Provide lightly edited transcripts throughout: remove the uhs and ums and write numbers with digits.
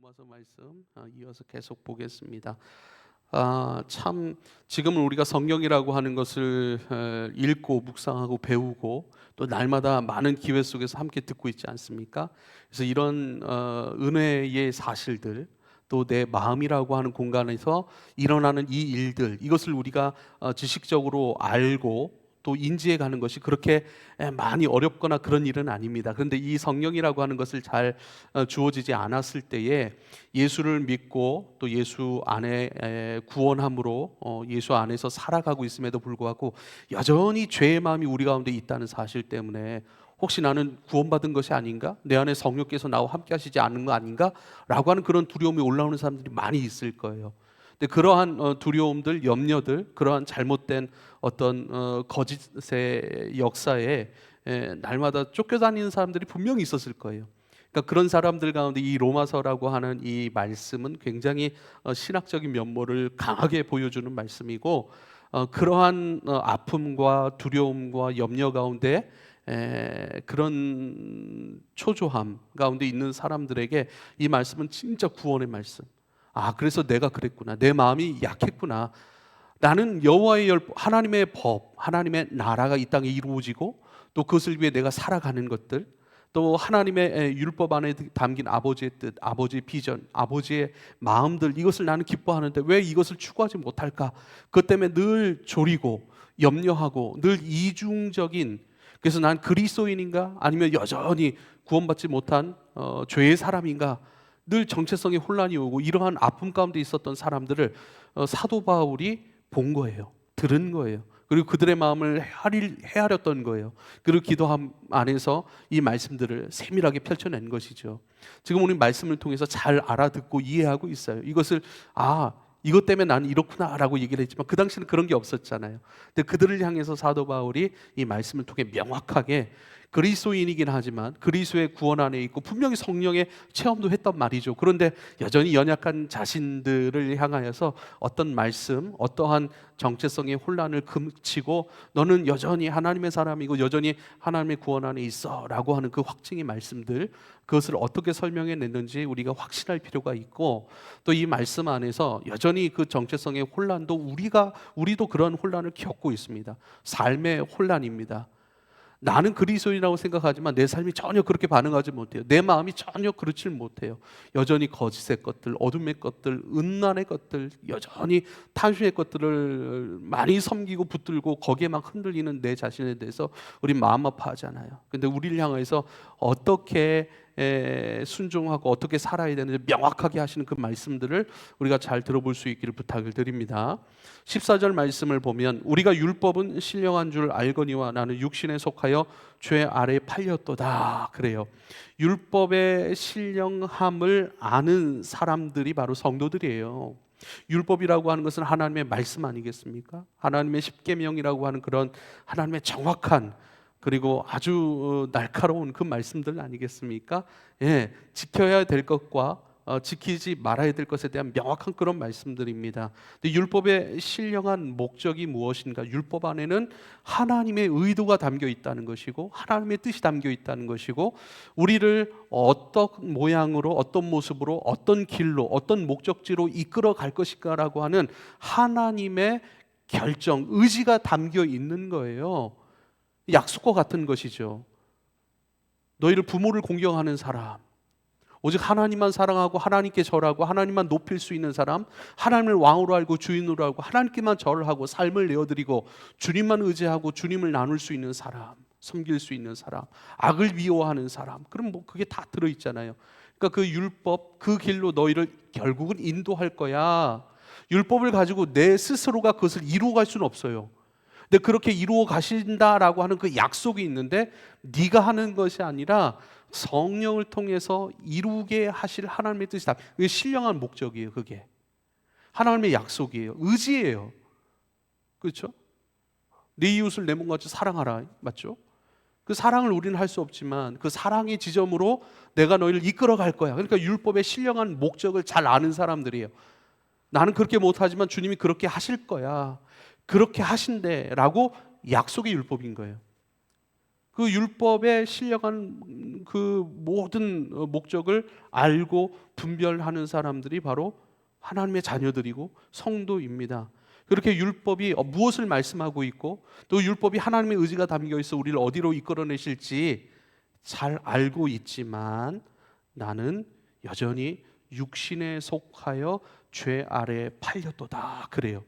로마서 말씀 이어서 계속 보겠습니다. 참 지금은 우리가 성경이라고 하는 것을 읽고 묵상하고 배우고 또 날마다 많은 기회 속에서 함께 듣고 있지 않습니까? 그래서 이런 은혜의 사실들, 또 내 마음이라고 하는 공간에서 일어나는 이 일들, 이것을 우리가 지식적으로 알고 또 인지해 가는 것이 그렇게 많이 어렵거나 그런 일은 아닙니다. 그런데 이 성령이라고 하는 것을 잘 주어지지 않았을 때에 예수를 믿고 또 예수 안에 구원함으로 예수 안에서 살아가고 있음에도 불구하고 여전히 죄의 마음이 우리 가운데 있다는 사실 때문에 혹시 나는 구원받은 것이 아닌가? 내 안에 성령께서 나와 함께 하시지 않는 거 아닌가? 라고 하는 그런 두려움이 올라오는 사람들이 많이 있을 거예요. 근데 그러한 두려움들, 염려들, 그러한 잘못된 어떤 거짓의 역사에 날마다 쫓겨다니는 사람들이 분명히 있었을 거예요. 그러니까 그런 사람들 가운데 이 로마서라고 하는 이 말씀은 굉장히 신학적인 면모를 강하게 보여주는 말씀이고, 그러한 아픔과 두려움과 염려 가운데 그런 초조함 가운데 있는 사람들에게 이 말씀은 진짜 구원의 말씀. 그래서 내가 그랬구나. 내 마음이 약했구나. 나는 여호와의 하나님의 법, 하나님의 나라가 이 땅에 이루어지고 또 그것을 위해 내가 살아가는 것들, 또 하나님의 율법 안에 담긴 아버지의 뜻, 아버지의 비전, 아버지의 마음들, 이것을 나는 기뻐하는데 왜 이것을 추구하지 못할까? 그것 때문에 늘 졸이고 염려하고 늘 이중적인, 그래서 난 그리스도인인가? 아니면 여전히 구원받지 못한 죄의 사람인가? 늘 정체성의 혼란이 오고 이러한 아픔 가운데 있었던 사람들을 사도 바울이 본 거예요. 들은 거예요. 그리고 그들의 마음을 헤아렸던 거예요. 그리고 기도함 안에서 이 말씀들을 세밀하게 펼쳐낸 것이죠. 지금 우리 말씀을 통해서 잘 알아듣고 이해하고 있어요. 이것을 이것 때문에 나는 이렇구나라고 얘기를 했지만 그 당시는 그런 게 없었잖아요. 근데 그들을 향해서 사도 바울이 이 말씀을 통해 명확하게 그리스도인이긴 하지만 그리스도의 구원 안에 있고 분명히 성령의 체험도 했단 말이죠. 그런데 여전히 연약한 자신들을 향하여서 어떤 말씀, 어떠한 정체성의 혼란을 금치고 너는 여전히 하나님의 사람이고 여전히 하나님의 구원 안에 있어 라고 하는 그 확증의 말씀들, 그것을 어떻게 설명해 냈는지 우리가 확신할 필요가 있고, 또 이 말씀 안에서 여전히 그 정체성의 혼란도 우리도 그런 혼란을 겪고 있습니다. 삶의 혼란입니다. 나는 그리스도인이라고 생각하지만 내 삶이 전혀 그렇게 반응하지 못해요. 내 마음이 전혀 그렇지 못해요. 여전히 거짓의 것들, 어둠의 것들, 음란의 것들, 여전히 탕수의 것들을 많이 섬기고 붙들고 거기에 막 흔들리는 내 자신에 대해서 우리 마음 아파하잖아요. 근데 우리를 향해서 어떻게 순종하고 어떻게 살아야 되는지 명확하게 하시는 그 말씀들을 우리가 잘 들어볼 수 있기를 부탁을 드립니다. 14절 말씀을 보면 우리가 율법은 신령한 줄 알거니와 나는 육신에 속하여 죄 아래에 팔렸도다 그래요. 율법의 신령함을 아는 사람들이 바로 성도들이에요. 율법이라고 하는 것은 하나님의 말씀 아니겠습니까? 하나님의 십계명이라고 하는 그런 하나님의 정확한, 그리고 아주 날카로운 그 말씀들 아니겠습니까? 지켜야 될 것과 지키지 말아야 될 것에 대한 명확한 그런 말씀들입니다. 근데 율법의 신령한 목적이 무엇인가? 율법 안에는 하나님의 의도가 담겨 있다는 것이고 하나님의 뜻이 담겨 있다는 것이고, 우리를 어떤 모양으로, 어떤 모습으로, 어떤 길로, 어떤 목적지로 이끌어 갈 것인가라고 하는 하나님의 결정, 의지가 담겨 있는 거예요. 약속과 같은 것이죠. 너희를 부모를 공경하는 사람, 오직 하나님만 사랑하고 하나님께 절하고 하나님만 높일 수 있는 사람, 하나님을 왕으로 알고 주인으로 알고 하나님께만 절하고 삶을 내어드리고 주님만 의지하고 주님을 나눌 수 있는 사람, 섬길 수 있는 사람, 악을 미워하는 사람, 그럼 그게 다 들어있잖아요. 그러니까 그 율법, 그 길로 너희를 결국은 인도할 거야. 율법을 가지고 내 스스로가 그것을 이루어갈 수는 없어요. 근데 그렇게 이루어 가신다라고 하는 그 약속이 있는데 네가 하는 것이 아니라 성령을 통해서 이루게 하실 하나님의 뜻이다. 그게 신령한 목적이에요. 그게 하나님의 약속이에요. 의지예요. 그렇죠? 네 이웃을 내 몸같이 사랑하라. 맞죠? 그 사랑을 우리는 할 수 없지만 그 사랑의 지점으로 내가 너희를 이끌어 갈 거야. 그러니까 율법의 신령한 목적을 잘 아는 사람들이에요. 나는 그렇게 못하지만 주님이 그렇게 하실 거야. 그렇게 하신대 라고 약속의 율법인 거예요. 그 율법에 실려간 그 모든 목적을 알고 분별하는 사람들이 바로 하나님의 자녀들이고 성도입니다. 그렇게 율법이 무엇을 말씀하고 있고 또 율법이 하나님의 의지가 담겨 있어 우리를 어디로 이끌어내실지 잘 알고 있지만 나는 여전히 육신에 속하여 죄 아래에 팔렸도다 그래요.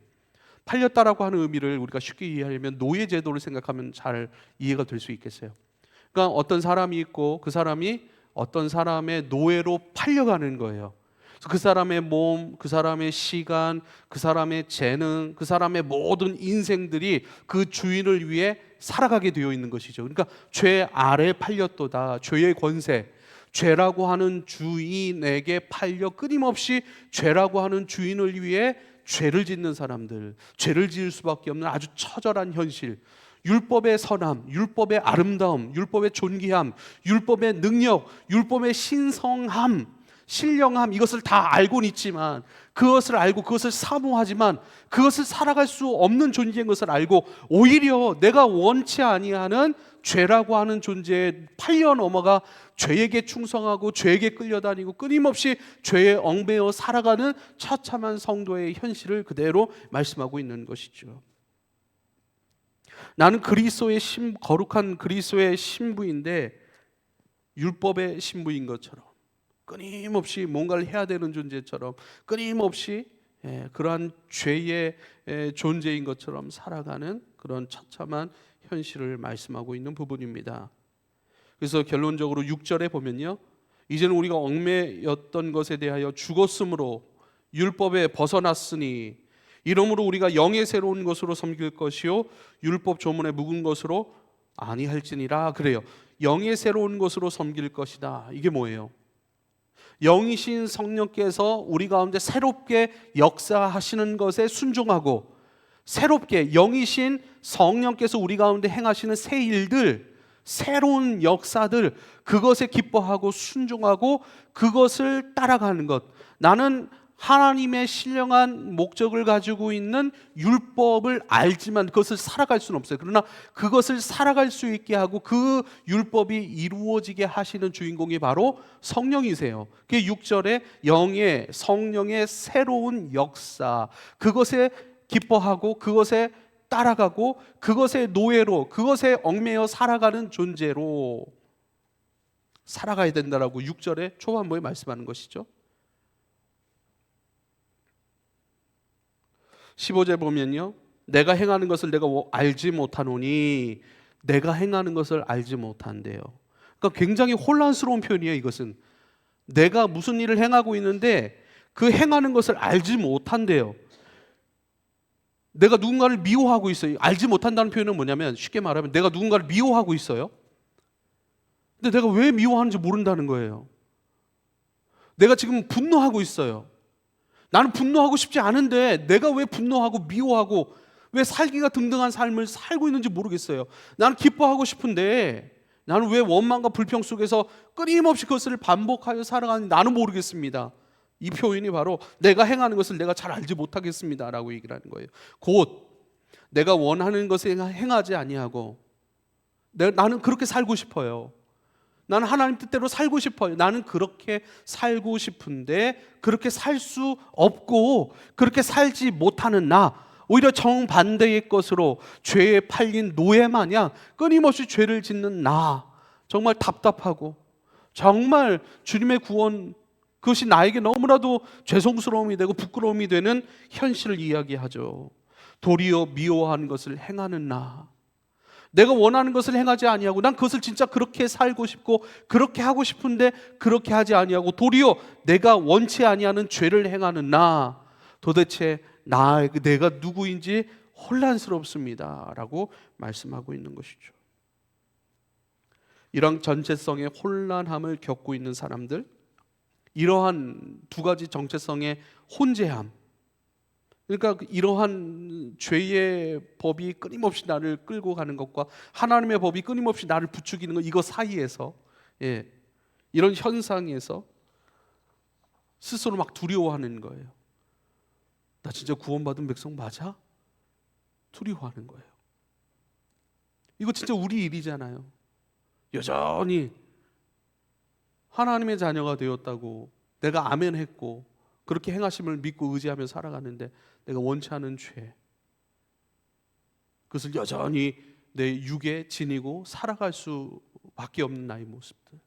팔렸다라고 하는 의미를 우리가 쉽게 이해하려면 노예 제도를 생각하면 잘 이해가 될 수 있겠어요. 그러니까 어떤 사람이 있고 그 사람이 어떤 사람의 노예로 팔려가는 거예요. 그 사람의 몸, 그 사람의 시간, 그 사람의 재능, 그 사람의 모든 인생들이 그 주인을 위해 살아가게 되어 있는 것이죠. 그러니까 죄 아래 팔렸도다. 죄의 권세, 죄라고 하는 주인에게 팔려 끊임없이 죄라고 하는 주인을 위해 죄를 짓는 사람들, 죄를 지을 수밖에 없는 아주 처절한 현실, 율법의 선함, 율법의 아름다움, 율법의 존귀함, 율법의 능력, 율법의 신성함, 신령함, 이것을 다 알고는 있지만 그것을 알고 그것을 사모하지만 그것을 살아갈 수 없는 존재인 것을 알고 오히려 내가 원치 아니하는 죄라고 하는 존재에 팔려 넘어가 죄에게 충성하고 죄에게 끌려다니고 끊임없이 죄에 얽매여 살아가는 처참한 성도의 현실을 그대로 말씀하고 있는 것이죠. 나는 거룩한 그리스도의 신부인데 율법의 신부인 것처럼 끊임없이 뭔가를 해야 되는 존재처럼 끊임없이 그러한 죄의 존재인 것처럼 살아가는 그런 처참한 현실을 말씀하고 있는 부분입니다. 그래서 결론적으로 6절에 보면요, 이제는 우리가 얽매였던 것에 대하여 죽었으므로 율법에 벗어났으니 이러므로 우리가 영의 새로운 것으로 섬길 것이요 율법 조문에 묵은 것으로 아니할지니라 그래요. 영의 새로운 것으로 섬길 것이다. 이게 뭐예요? 영이신 성령께서 우리 가운데 새롭게 역사하시는 것에 순종하고 새롭게 영이신 성령께서 우리 가운데 행하시는 새 일들, 새로운 역사들, 그것에 기뻐하고 순종하고 그것을 따라가는 것. 나는 하나님의 신령한 목적을 가지고 있는 율법을 알지만 그것을 살아갈 수는 없어요. 그러나 그것을 살아갈 수 있게 하고 그 율법이 이루어지게 하시는 주인공이 바로 성령이세요. 그게 6절에 영의 성령의 새로운 역사, 그것에 기뻐하고 그것에 따라가고 그것의 노예로 그것에 얽매여 살아가는 존재로 살아가야 된다라고 6절에 초반부에 말씀하는 것이죠. 15절 보면요, 내가 행하는 것을 내가 알지 못하노니 내가 행하는 것을 알지 못한대요. 그러니까 굉장히 혼란스러운 표현이에요. 이것은 내가 무슨 일을 행하고 있는데 그 행하는 것을 알지 못한대요. 내가 누군가를 미워하고 있어요. 알지 못한다는 표현은 뭐냐면 쉽게 말하면 내가 누군가를 미워하고 있어요. 근데 내가 왜 미워하는지 모른다는 거예요. 내가 지금 분노하고 있어요. 나는 분노하고 싶지 않은데 내가 왜 분노하고 미워하고 왜 살기가 등등한 삶을 살고 있는지 모르겠어요. 나는 기뻐하고 싶은데 나는 왜 원망과 불평 속에서 끊임없이 그것을 반복하여 살아가는지 나는 모르겠습니다. 이 표현이 바로 내가 행하는 것을 내가 잘 알지 못하겠습니다 라고 얘기를 하는 거예요. 곧 내가 원하는 것을 행하지 아니하고 나는 그렇게 살고 싶어요. 나는 하나님 뜻대로 살고 싶어요. 나는 그렇게 살고 싶은데 그렇게 살 수 없고 그렇게 살지 못하는 나, 오히려 정반대의 것으로 죄에 팔린 노예 마냥 끊임없이 죄를 짓는 나, 정말 답답하고 정말 주님의 구원, 그것이 나에게 너무나도 죄송스러움이 되고 부끄러움이 되는 현실을 이야기하죠. 도리어 미워하는 것을 행하는 나, 내가 원하는 것을 행하지 아니하고 난 그것을 진짜 그렇게 살고 싶고 그렇게 하고 싶은데 그렇게 하지 아니하고 도리어 내가 원치 아니하는 죄를 행하는 나, 도대체 내가 누구인지 혼란스럽습니다 라고 말씀하고 있는 것이죠. 이런 전체성의 혼란함을 겪고 있는 사람들, 이러한 두 가지 정체성의 혼재함, 그러니까 이러한 죄의 법이 끊임없이 나를 끌고 가는 것과 하나님의 법이 끊임없이 나를 부추기는 것, 이거 사이에서 이런 현상에서 스스로 막 두려워하는 거예요. 나 진짜 구원받은 백성 맞아? 두려워하는 거예요. 이거 진짜 우리 일이잖아요. 여전히 하나님의 자녀가 되었다고 내가 아멘 했고 그렇게 행하심을 믿고 의지하며 살아가는데 내가 원치 않은 죄, 그것을 여전히 내 육에 지니고 살아갈 수밖에 없는 나의 모습들.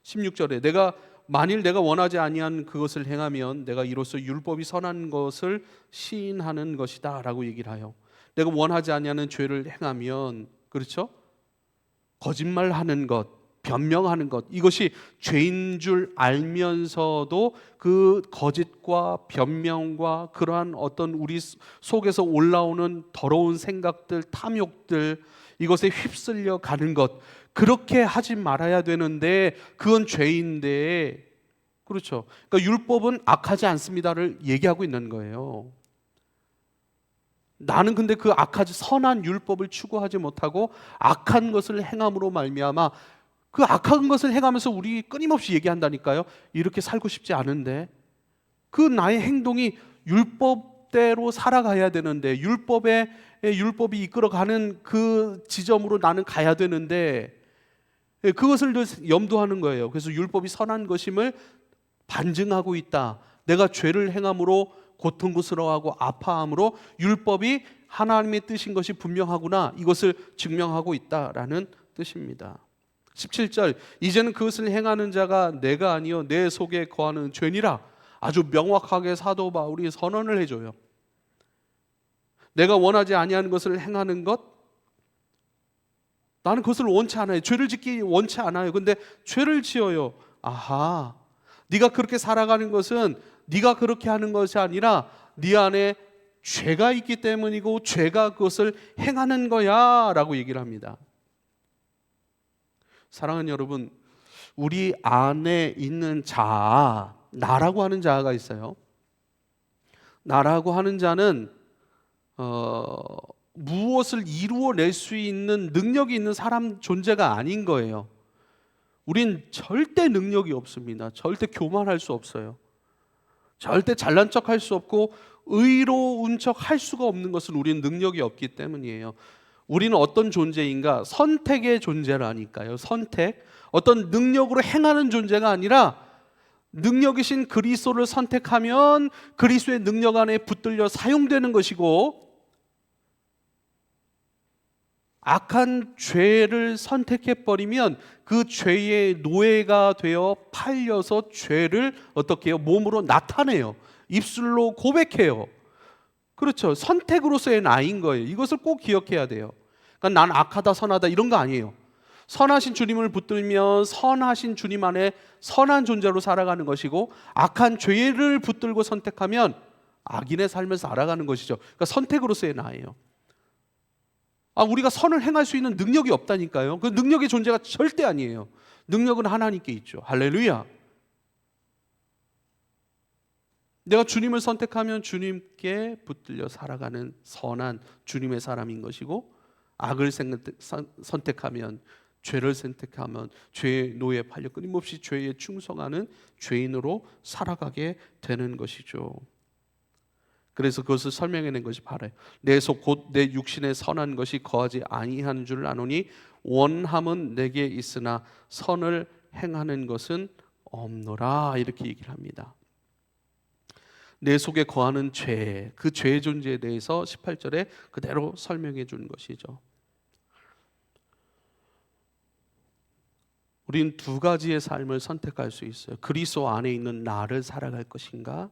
16절에 만일 내가 원하지 아니한 그것을 행하면 내가 이로써 율법이 선한 것을 시인하는 것이다 라고 얘기를 해요. 내가 원하지 아니하는 죄를 행하면, 그렇죠? 거짓말하는 것, 변명하는 것, 이것이 죄인 줄 알면서도 그 거짓과 변명과 그러한 어떤 우리 속에서 올라오는 더러운 생각들, 탐욕들, 이것에 휩쓸려 가는 것, 그렇게 하지 말아야 되는데 그건 죄인데, 그렇죠? 그러니까 율법은 악하지 않습니다를 얘기하고 있는 거예요. 나는 근데 그 악하지 선한 율법을 추구하지 못하고 악한 것을 행함으로 말미암아, 그 악한 것을 행하면서 우리 끊임없이 얘기한다니까요. 이렇게 살고 싶지 않은데, 그 나의 행동이 율법대로 살아가야 되는데, 율법이 이끌어가는 그 지점으로 나는 가야 되는데, 그것을 염두하는 거예요. 그래서 율법이 선한 것임을 반증하고 있다. 내가 죄를 행함으로 고통스러워하고 아파함으로 율법이 하나님의 뜻인 것이 분명하구나, 이것을 증명하고 있다라는 뜻입니다. 17절, 이제는 그것을 행하는 자가 내가 아니요 내 속에 거하는 죄니라. 아주 명확하게 사도 바울이 선언을 해줘요. 내가 원하지 아니하는 것을 행하는 것, 나는 그것을 원치 않아요. 죄를 짓기 원치 않아요. 근데 죄를 지어요. 아하, 네가 그렇게 살아가는 것은 네가 그렇게 하는 것이 아니라 네 안에 죄가 있기 때문이고 죄가 그것을 행하는 거야 라고 얘기를 합니다. 사랑하는 여러분, 우리 안에 있는 자아, 나라고 하는 자아가 있어요. 나라고 하는 자는 무엇을 이루어낼 수 있는 능력이 있는 사람 존재가 아닌 거예요. 우린 절대 능력이 없습니다. 절대 교만할 수 없어요. 절대 잘난 척 할 수 없고 의로운 척 할 수가 없는 것은 우리는 능력이 없기 때문이에요. 우리는 어떤 존재인가? 선택의 존재라니까요. 선택. 어떤 능력으로 행하는 존재가 아니라 능력이신 그리스도를 선택하면 그리스도의 능력 안에 붙들려 사용되는 것이고, 악한 죄를 선택해버리면 그 죄의 노예가 되어 팔려서 죄를 어떻게 해요? 몸으로 나타내요. 입술로 고백해요. 그렇죠. 선택으로서의 나인 거예요. 이것을 꼭 기억해야 돼요. 그러니까 난 악하다 선하다 이런 거 아니에요. 선하신 주님을 붙들면 선하신 주님 안에 선한 존재로 살아가는 것이고, 악한 죄를 붙들고 선택하면 악인의 삶을 살아가는 것이죠. 그러니까 선택으로서의 나예요. 우리가 선을 행할 수 있는 능력이 없다니까요. 그 능력의 존재가 절대 아니에요. 능력은 하나님께 있죠. 할렐루야. 내가 주님을 선택하면 주님께 붙들려 살아가는 선한 주님의 사람인 것이고, 악을 선택하면, 죄를 선택하면 죄의 노예에 팔려 끊임없이 죄에 충성하는 죄인으로 살아가게 되는 것이죠. 그래서 그것을 설명해낸 것이 바로 내 속 곧 내 육신에 선한 것이 거하지 아니하는 줄 아노니 원함은 내게 있으나 선을 행하는 것은 없노라, 이렇게 얘기를 합니다. 내 속에 거하는 죄, 그 죄의 존재에 대해서 18절에 그대로 설명해 준 것이죠. 우리는 두 가지의 삶을 선택할 수 있어요. 그리스도 안에 있는 나를 살아갈 것인가,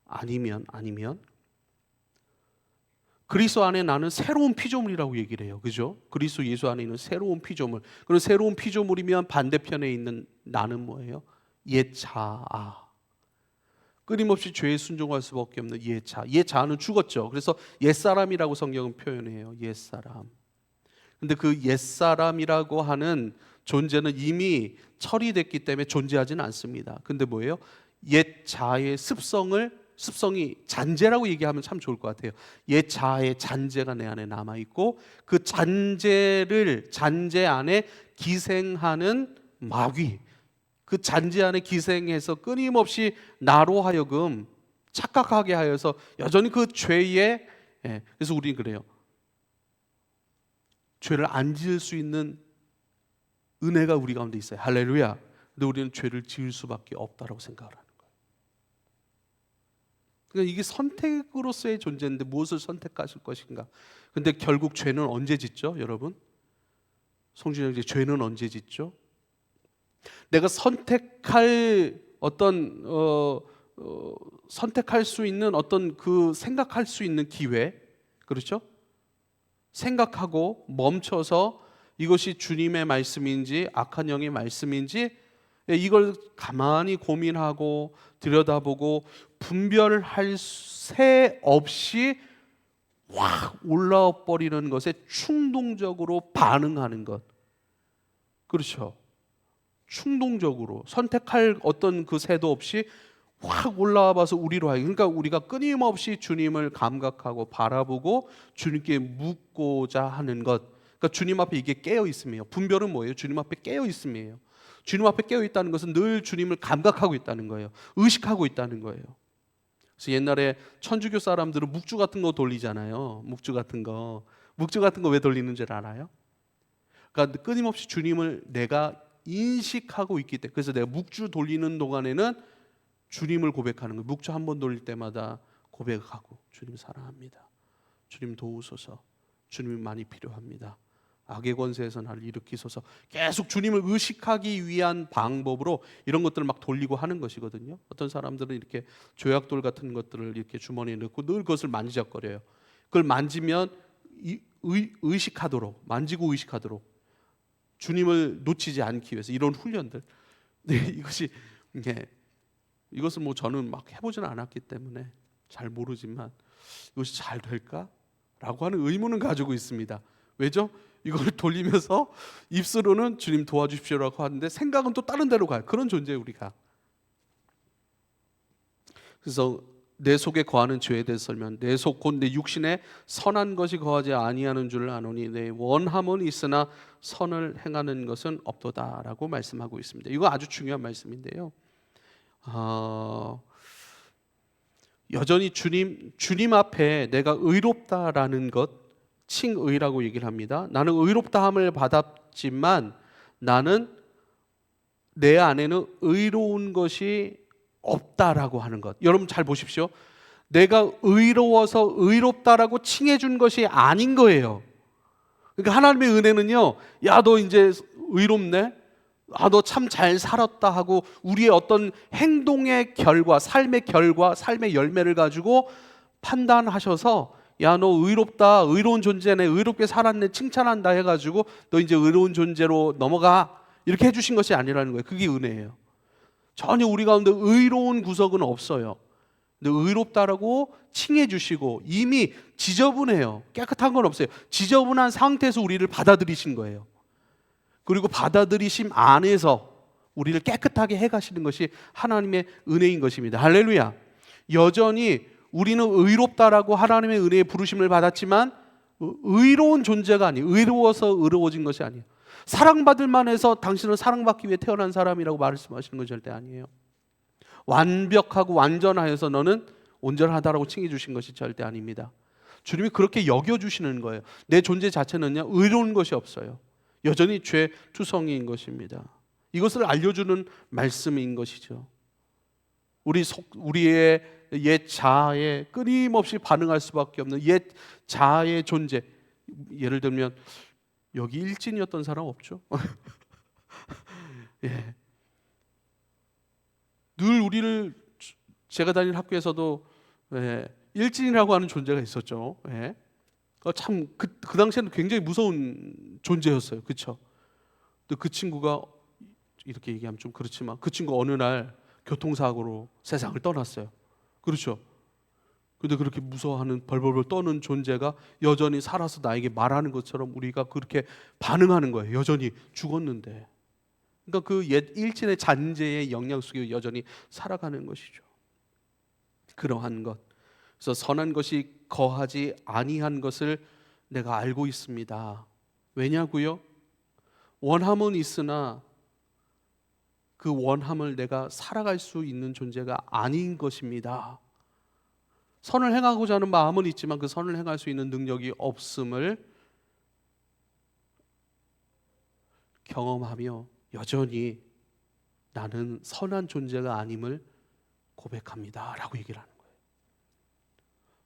아니면 그리스도 안에 나는 새로운 피조물이라고 얘기를 해요. 그죠? 그리스도 예수 안에 있는 새로운 피조물. 그런 새로운 피조물이면 반대편에 있는 나는 뭐예요? 옛 자아. 끊임없이 죄에 순종할 수밖에 없는 옛 자아는 죽었죠. 그래서 옛사람이라고 성경은 표현해요. 옛사람. 근데 그 옛사람이라고 하는 존재는 이미 처리됐기 때문에 존재하지는 않습니다. 근데 뭐예요? 옛 자아의 습성이 잔재라고 얘기하면 참 좋을 것 같아요. 옛 자아의 잔재가 내 안에 남아있고, 그 잔재 안에 기생하는 마귀, 그 잔재 안에 기생해서 끊임없이 나로 하여금 착각하게 하여서 여전히 그 죄에, 그래서 우리는 그래요. 죄를 안 지을 수 있는 은혜가 우리 가운데 있어요. 할렐루야. 근데 우리는 죄를 지을 수밖에 없다라고 생각을 하는 거예요. 그러니까 이게 선택으로서의 존재인데 무엇을 선택하실 것인가? 근데 결국 죄는 언제 짓죠, 여러분? 송준영 씨, 죄는 언제 짓죠? 내가 선택할 어떤 선택할 수 있는 어떤 그 생각할 수 있는 기회, 그렇죠? 생각하고 멈춰서 이것이 주님의 말씀인지 악한 영의 말씀인지 이걸 가만히 고민하고 들여다보고 분별할 새 없이 확 올라와 버리는 것에 충동적으로 반응하는 것. 그렇죠. 충동적으로 선택할 어떤 그 새도 없이 확 올라와 봐서 우리로 하여, 그러니까 우리가 끊임없이 주님을 감각하고 바라보고 주님께 묻고자 하는 것. 그러니까 주님 앞에 이게 깨어 있음이에요. 분별은 뭐예요? 주님 앞에 깨어 있음이에요. 주님 앞에 깨어 있다는 것은 늘 주님을 감각하고 있다는 거예요. 의식하고 있다는 거예요. 그래서 옛날에 천주교 사람들은 묵주 같은 거 돌리잖아요. 묵주 같은 거 왜 돌리는 줄 알아요? 그러니까 끊임없이 주님을 내가 인식하고 있기 때문에. 그래서 내가 묵주 돌리는 동안에는 주님을 고백하는 거예요. 묵주 한 번 돌릴 때마다 고백하고, 주님 사랑합니다, 주님 도우소서, 주님이 많이 필요합니다, 악의 권세에서 나를 일으키소서. 계속 주님을 의식하기 위한 방법으로 이런 것들을 막 돌리고 하는 것이거든요. 어떤 사람들은 이렇게 조약돌 같은 것들을 이렇게 주머니에 넣고 늘 그것을 만지작거려요. 그걸 만지면 의식하도록, 만지고 의식하도록, 주님을 놓치지 않기 위해서 이런 훈련들. 네, 이것을 뭐 저는 막 해보지는 않았기 때문에 잘 모르지만 이것이 잘 될까라고 하는 의문은 가지고 있습니다. 왜죠? 이걸 돌리면서 입술로는 주님 도와주십시오라고 하는데 생각은 또 다른 데로 가요. 그런 존재예요, 우리가. 그래서 내 속에 거하는 죄에 대해서 설명. 내 속 곧 내 육신에 선한 것이 거하지 아니하는 줄 아노니 내 원함은 있으나 선을 행하는 것은 없도다라고 말씀하고 있습니다. 이거 아주 중요한 말씀인데요. 여전히 주님 앞에 내가 의롭다라는 것, 칭의라고 얘기를 합니다. 나는 의롭다함을 받았지만 나는 내 안에는 의로운 것이 없다라고 하는 것. 여러분 잘 보십시오. 내가 의로워서 의롭다라고 칭해 준 것이 아닌 거예요. 그러니까 하나님의 은혜는요, 야, 너 이제 의롭네? 아, 너 참 잘 살았다 하고 우리의 어떤 행동의 결과, 삶의 결과, 삶의 열매를 가지고 판단하셔서 야, 너 의롭다, 의로운 존재네, 의롭게 살았네, 칭찬한다 해가지고 너 이제 의로운 존재로 넘어가, 이렇게 해주신 것이 아니라는 거예요. 그게 은혜예요. 전혀 우리 가운데 의로운 구석은 없어요. 근데 의롭다라고 칭해 주시고 이미 지저분해요. 깨끗한 건 없어요. 지저분한 상태에서 우리를 받아들이신 거예요. 그리고 받아들이심 안에서 우리를 깨끗하게 해가시는 것이 하나님의 은혜인 것입니다. 할렐루야. 여전히 우리는 의롭다라고 하나님의 은혜의 부르심을 받았지만 의로운 존재가 아니에요. 의로워서 의로워진 것이 아니에요. 사랑받을 만해서 당신은 사랑받기 위해 태어난 사람이라고 말씀하시는 건 절대 아니에요. 완벽하고 완전하여서 너는 온전하다라고 칭해 주신 것이 절대 아닙니다. 주님이 그렇게 여겨주시는 거예요. 내 존재 자체는요, 의로운 것이 없어요. 여전히 죄 투성이인 것입니다. 이것을 알려주는 말씀인 것이죠. 우리의 옛 자아에 끊임없이 반응할 수밖에 없는 옛 자아의 존재. 예를 들면 여기 일진이었던 사람 없죠? 예. 늘 우리를, 제가 다니는 학교에서도 일진이라고 하는 존재가 있었죠. 참 그 당시에는 굉장히 무서운 존재였어요. 그렇죠? 근데 그 친구가, 이렇게 얘기하면 좀 그렇지만, 그 친구 어느 날 교통사고로 세상을 떠났어요. 그렇죠? 근데 그렇게 무서워하는, 벌벌벌 떠는 존재가 여전히 살아서 나에게 말하는 것처럼 우리가 그렇게 반응하는 거예요. 여전히 죽었는데. 그러니까 그 옛 일진의 잔재의 영향 속에 여전히 살아가는 것이죠. 그러한 것. 그래서 선한 것이 거하지 아니한 것을 내가 알고 있습니다. 왜냐고요? 원함은 있으나 그 원함을 내가 살아갈 수 있는 존재가 아닌 것입니다. 선을 행하고자 하는 마음은 있지만 그 선을 행할 수 있는 능력이 없음을 경험하며 여전히 나는 선한 존재가 아님을 고백합니다 라고 얘기를 하는 거예요.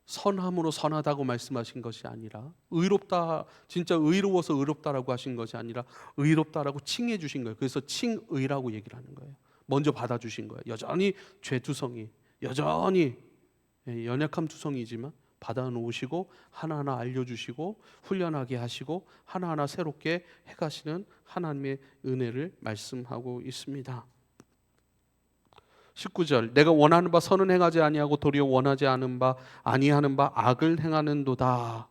선함으로 선하다고 말씀하신 것이 아니라, 의롭다, 진짜 의로워서 의롭다라고 하신 것이 아니라 의롭다라고 칭해 주신 거예요. 그래서 칭의라고 얘기를 하는 거예요. 먼저 받아주신 거예요. 여전히 죄투성이, 여전히 연약함 투성이지만 받아놓으시고 하나하나 알려주시고 훈련하게 하시고 하나하나 새롭게 해가시는 하나님의 은혜를 말씀하고 있습니다. 19절, 내가 원하는 바 선은 행하지 아니하고 도리어 원하지 않은 바 아니하는 바 악을 행하는도다.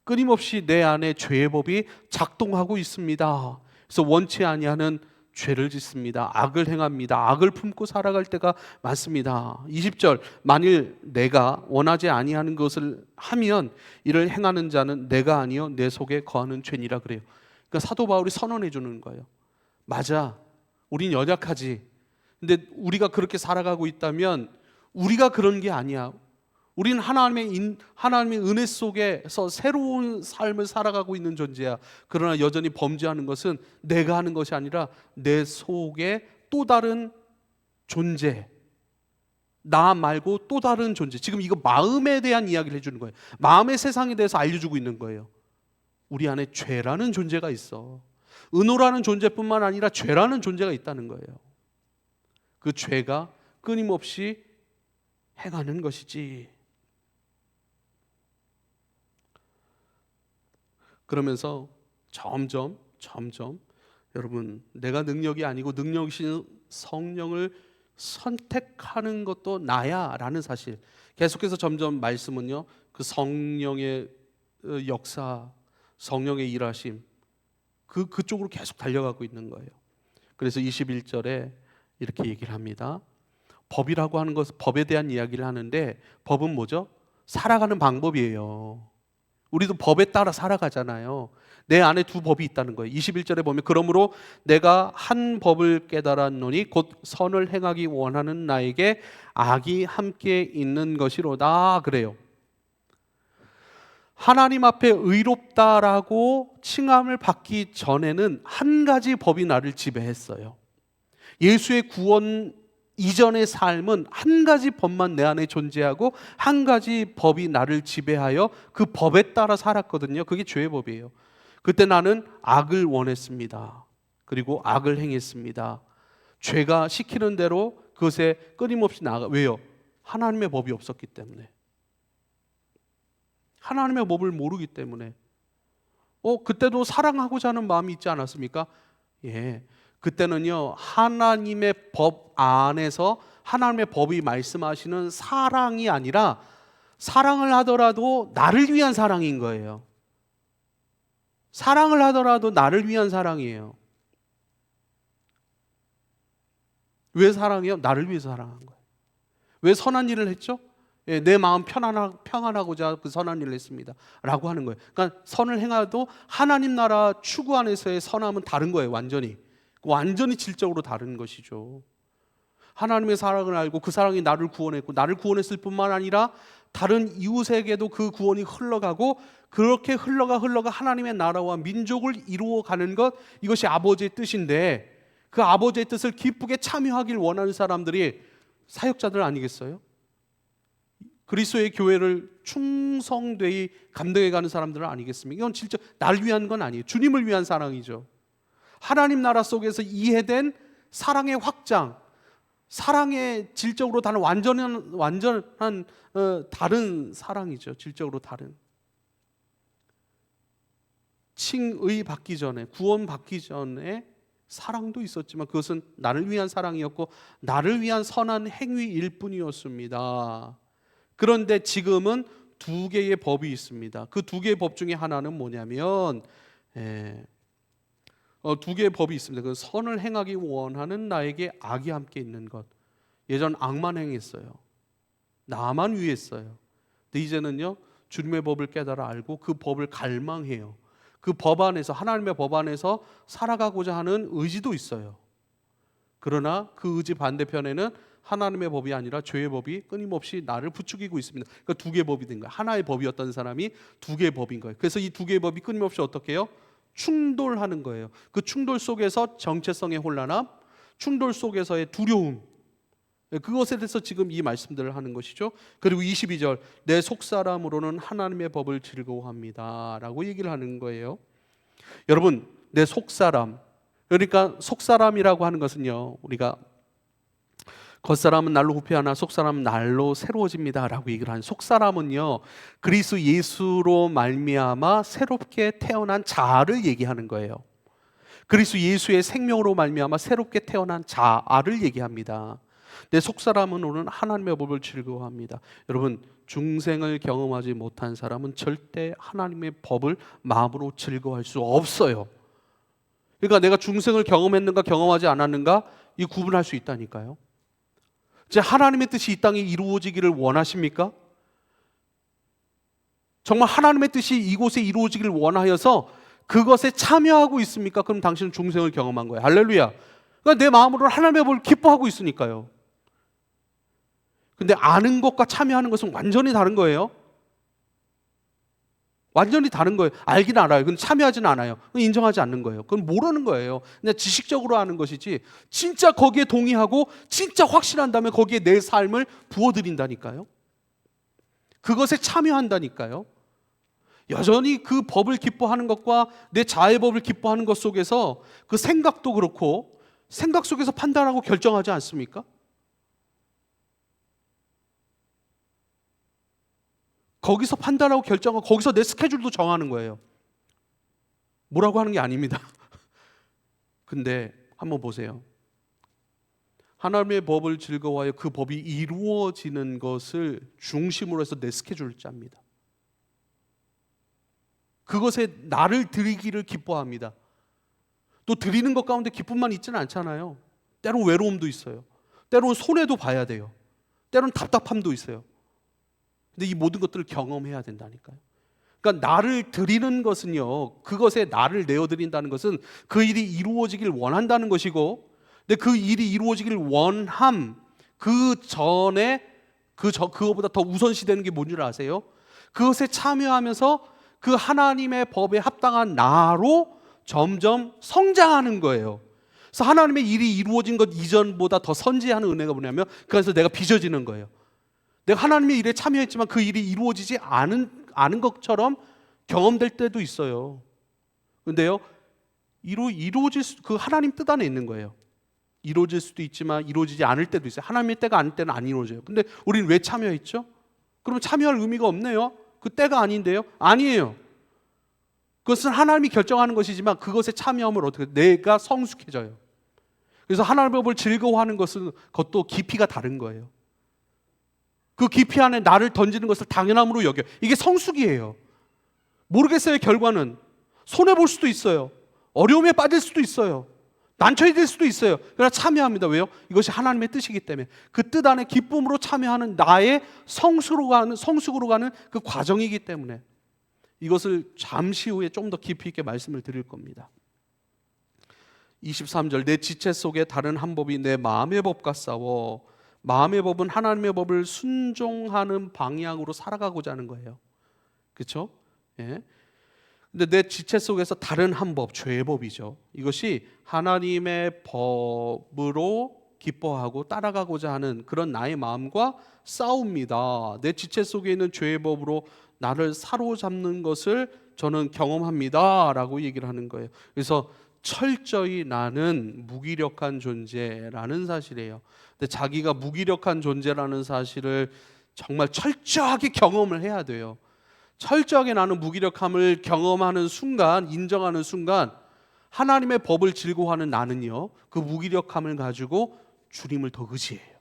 끊임없이 내 안에 죄의 법이 작동하고 있습니다. 그래서 원치 아니하는 죄를 짓습니다. 악을 행합니다. 악을 품고 살아갈 때가 많습니다. 20절, 만일 내가 원하지 아니하는 것을 하면 이를 행하는 자는 내가 아니요 내 속에 거하는 죄니라 그래요. 그러니까 사도 바울이 선언해 주는 거예요. 맞아, 우린 연약하지. 근데 우리가 그렇게 살아가고 있다면 우리가 그런 게 아니야. 우리는 하나님의 은혜 속에서 새로운 삶을 살아가고 있는 존재야. 그러나 여전히 범죄하는 것은 내가 하는 것이 아니라 내 속에 또 다른 존재, 나 말고 또 다른 존재. 지금 이거 마음에 대한 이야기를 해주는 거예요. 마음의 세상에 대해서 알려주고 있는 거예요. 우리 안에 죄라는 존재가 있어. 은호라는 존재뿐만 아니라 죄라는 존재가 있다는 거예요. 그 죄가 끊임없이 행하는 것이지. 그러면서 점점 여러분, 내가 능력이 아니고 능력이신 성령을 선택하는 것도 나야 라는 사실, 계속해서 점점 말씀은요 그 성령의 역사, 성령의 일하심, 그쪽으로 계속 달려가고 있는 거예요. 그래서 21절에 이렇게 얘기를 합니다. 법이라고 하는 것은 법에 대한 이야기를 하는데, 법은 뭐죠? 살아가는 방법이에요. 우리도 법에 따라 살아가잖아요. 내 안에 두 법이 있다는 거예요. 21절에 보면 그러므로 내가 한 법을 깨달았노니 곧 선을 행하기 원하는 나에게 악이 함께 있는 것이로다 그래요. 하나님 앞에 의롭다라고 칭함을 받기 전에는 한 가지 법이 나를 지배했어요. 예수의 구원 이전의 삶은 한 가지 법만 내 안에 존재하고 한 가지 법이 나를 지배하여 그 법에 따라 살았거든요. 그게 죄의 법이에요. 그때 나는 악을 원했습니다. 그리고 악을 행했습니다. 죄가 시키는 대로 그것에 끊임없이 나아가. 왜요? 하나님의 법이 없었기 때문에. 하나님의 법을 모르기 때문에. 그때도 사랑하고자 하는 마음이 있지 않았습니까? 예. 그때는요 하나님의 법 안에서 하나님의 법이 말씀하시는 사랑이 아니라, 사랑을 하더라도 나를 위한 사랑인 거예요. 사랑을 하더라도 나를 위한 사랑이에요. 왜 사랑해요? 나를 위해서 사랑한 거예요. 왜 선한 일을 했죠? 예, 내 마음 평안하고자 그 선한 일을 했습니다 라고 하는 거예요. 그러니까 선을 행해도 하나님 나라 추구 안에서의 선함은 다른 거예요. 완전히 질적으로 다른 것이죠. 하나님의 사랑을 알고 그 사랑이 나를 구원했고, 나를 구원했을 뿐만 아니라 다른 이웃에게도 그 구원이 흘러가고, 그렇게 흘러가 하나님의 나라와 민족을 이루어가는 것, 이것이 아버지의 뜻인데, 그 아버지의 뜻을 기쁘게 참여하길 원하는 사람들이 사역자들 아니겠어요? 그리스도의 교회를 충성되이 감당해가는 사람들은 아니겠습니까? 이건 진짜 날 위한 건 아니에요. 주님을 위한 사랑이죠. 하나님 나라 속에서 이해된 사랑의 확장, 사랑의 질적으로 다른 완전한 다른 사랑이죠. 질적으로 다른. 칭의 받기 전에, 구원 받기 전에 사랑도 있었지만 그것은 나를 위한 사랑이었고 나를 위한 선한 행위일 뿐이었습니다. 그런데 지금은 두 개의 법이 있습니다. 그 두 개의 법 중에 하나는 뭐냐면 두 개의 법이 있습니다. 그 선을 행하기 원하는 나에게 악이 함께 있는 것. 예전 악만 행했어요. 나만 위했어요. 근데 이제는요 주님의 법을 깨달아 알고 그 법을 갈망해요. 그 법 안에서, 하나님의 법 안에서 살아가고자 하는 의지도 있어요. 그러나 그 의지 반대편에는 하나님의 법이 아니라 죄의 법이 끊임없이 나를 부추기고 있습니다. 그러니까 두 개의 법이 된 거예요. 하나의 법이었던 사람이 두 개의 법인 거예요. 그래서 이 두 개의 법이 끊임없이 어떻게 해요? 충돌하는 거예요. 그 충돌 속에서 정체성의 혼란함, 충돌 속에서의 두려움, 그것에 대해서 지금 이 말씀들을 하는 것이죠. 그리고 22절, 내 속사람으로는 하나님의 법을 즐거워합니다 라고 얘기를 하는 거예요. 여러분, 내 속사람, 그러니까 속사람이라고 하는 것은요, 우리가 겉사람은 날로 후패하나 속사람은 날로 새로워집니다 라고 얘기를 하는, 속사람은요 그리스도 예수로 말미암아 새롭게 태어난 자아를 얘기하는 거예요. 그리스도 예수의 생명으로 말미암아 새롭게 태어난 자아를 얘기합니다. 내 속사람은 오늘 하나님의 법을 즐거워합니다. 여러분, 중생을 경험하지 못한 사람은 절대 하나님의 법을 마음으로 즐거워할 수 없어요. 그러니까 내가 중생을 경험했는가 경험하지 않았는가 이 구분할 수 있다니까요. 제 하나님의 뜻이 이 땅에 이루어지기를 원하십니까? 정말 하나님의 뜻이 이곳에 이루어지기를 원하여서 그것에 참여하고 있습니까? 그럼 당신은 중생을 경험한 거예요. 할렐루야. 그러니까 내 마음으로는 하나님의 법을 기뻐하고 있으니까요. 근데 아는 것과 참여하는 것은 완전히 다른 거예요. 완전히 다른 거예요. 알긴 알아요. 근데 참여하지는 않아요. 인정하지 않는 거예요. 그건 모르는 거예요. 그냥 지식적으로 아는 것이지 진짜 거기에 동의하고 진짜 확신한다면 거기에 내 삶을 부어드린다니까요. 그것에 참여한다니까요. 여전히 그 법을 기뻐하는 것과 내 자의 법을 기뻐하는 것 속에서 그 생각도 그렇고 생각 속에서 판단하고 결정하지 않습니까? 거기서 판단하고 결정하고 거기서 내 스케줄도 정하는 거예요. 뭐라고 하는 게 아닙니다. 근데 한번 보세요. 하나님의 법을 즐거워하여 그 법이 이루어지는 것을 중심으로 해서 내 스케줄을 짭니다. 그것에 나를 드리기를 기뻐합니다. 또 드리는 것 가운데 기쁨만 있지는 않잖아요. 때로는 외로움도 있어요. 때로는 손해도 봐야 돼요. 때로는 답답함도 있어요. 근데 이 모든 것들을 경험해야 된다니까요. 그러니까 나를 드리는 것은요, 그것에 나를 내어드린다는 것은 그 일이 이루어지길 원한다는 것이고, 근데 그 일이 이루어지길 원함 그 전에 그거보다 더 우선시되는 게 뭔지 아세요? 그것에 참여하면서 그 하나님의 법에 합당한 나로 점점 성장하는 거예요. 그래서 하나님의 일이 이루어진 것 이전보다 더 선지하는 은혜가 뭐냐면 그래서 내가 빚어지는 거예요. 내가 하나님의 일에 참여했지만 그 일이 이루어지지 않은 것처럼 경험될 때도 있어요. 그런데요, 그 하나님 뜻 안에 있는 거예요. 이루어질 수도 있지만 이루어지지 않을 때도 있어요. 하나님의 때가 아닐 때는 안 이루어져요. 근데 우리는 왜 참여했죠? 그러면 참여할 의미가 없네요. 그 때가 아닌데요? 아니에요. 그것은 하나님이 결정하는 것이지만 그것에 참여하면 어떻게 내가 성숙해져요. 그래서 하나님의 법을 즐거워하는 것은 그것도 깊이가 다른 거예요. 그 깊이 안에 나를 던지는 것을 당연함으로 여겨요. 이게 성숙이에요. 모르겠어요. 결과는 손해볼 수도 있어요. 어려움에 빠질 수도 있어요. 난처해 질 수도 있어요. 그러나 참여합니다. 왜요? 이것이 하나님의 뜻이기 때문에 그 뜻 안에 기쁨으로 참여하는 나의 성숙으로 가는 그 과정이기 때문에 이것을 잠시 후에 좀 더 깊이 있게 말씀을 드릴 겁니다. 23절, 내 지체 속에 다른 한 법이 내 마음의 법과 싸워. 마음의 법은 하나님의 법을 순종하는 방향으로 살아가고자 하는 거예요. 그렇죠? 예. 근데 내 지체 속에서 다른 한 법, 죄의 법이죠. 이것이 하나님의 법으로 기뻐하고 따라가고자 하는 그런 나의 마음과 싸웁니다. 내 지체 속에 있는 죄의 법으로 나를 사로잡는 것을 저는 경험합니다 라고 얘기를 하는 거예요. 그래서 철저히 나는 무기력한 존재라는 사실이에요. 근데 자기가 무기력한 존재라는 사실을 정말 철저하게 경험을 해야 돼요. 철저하게 나는 무기력함을 경험하는 순간, 인정하는 순간 하나님의 법을 즐거워하는 나는요, 그 무기력함을 가지고 주님을 더 의지해요.